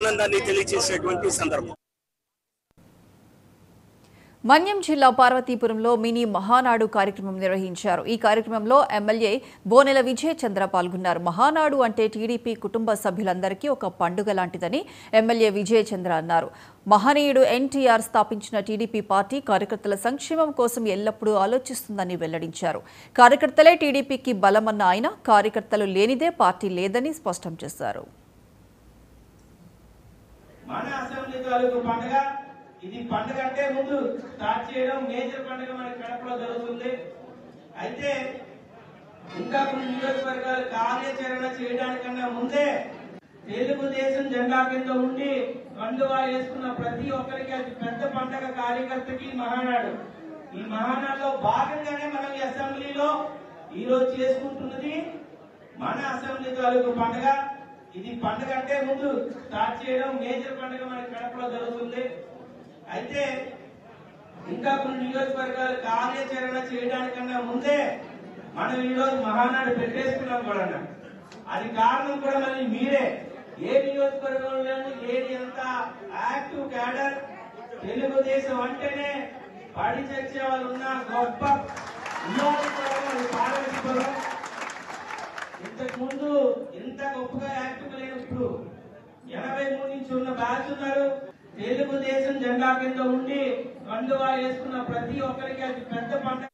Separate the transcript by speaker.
Speaker 1: ఆనందాన్ని తెలియజేసేటువంటి సందర్భం.
Speaker 2: మన్యం జిల్లా పార్వతీపురంలో మినీ మహానాడు కార్యక్రమం నిర్వహించారు. ఈ కార్యక్రమంలో ఎమ్మెల్యే బోనెల విజయ్ చంద్ర పాల్గొన్నారు. మహానాడు అంటే టీడీపీ కుటుంబ సభ్యులందరికీ ఒక పండుగ లాంటిదని ఎమ్మెల్యే విజయ్ చంద్ర అన్నారు. మహనీయుడు ఎన్టీఆర్ స్థాపించిన టీడీపీ పార్టీ కార్యకర్తల సంక్షేమం కోసం ఎల్లప్పుడూ ఆలోచిస్తుందని వెల్లడించారు. కార్యకర్తలే టీడీపీకి బలమన్న ఆయన కార్యకర్తలు లేనిదే పార్టీ లేదని స్పష్టం చేశారు.
Speaker 3: ఇది పండుగ అంటే ముందు స్టార్ట్ చేయడం మేజర్ పండుగ మన కడపలో జరుగుతుంది. అయితే ఇంకా కొన్ని నియోజకవర్గాలు కార్యాచరణ చేయడానికన్నా ముందే తెలుగుదేశం జెండా కింద ఉండి కండువా వేసుకున్న ప్రతి ఒక్కరికి అది పెద్ద పండుగ కార్యకర్తకి మహానాడు. ఈ మహానాడులో భాగంగానే మనం ఈ అసెంబ్లీలో ఈ రోజు చేసుకుంటున్నది మన అసెంబ్లీ తాలూకు పండుగ. ఇది పండుగ అంటే ముందు స్టార్ట్ చేయడం మేజర్ పండుగ మన కడపలో జరుగుతుంది. అయితే ఇంకా కొన్ని నియోజకవర్గాలు కార్యాచరణ చేయడానికన్నా ముందే మనం ఈరోజు మహానాడు పెట్టేసుకున్నాం కూడా. అది కారణం కూడా మళ్ళీ మీరే. ఏ నియోజకవర్గంలోనూ ఏది ఎంత యాక్టివ్ క్యాడర్ తెలుగుదేశం అంటేనే పడి చచ్చే వాళ్ళు ఉన్న గొప్ప నియోజకవర్గం పార్వతీపురం. ఇంతకు ముందు ఇంత గొప్పగా యాక్టివ్ లేనప్పుడు 83 నుంచి ఉన్న బ్యాచ్ ఉన్నారు. తెలుగుదేశం జెండా కింద ఉండి కండువా వేసుకున్న ప్రతి ఒక్కరికి అది పెద్ద పండుగ.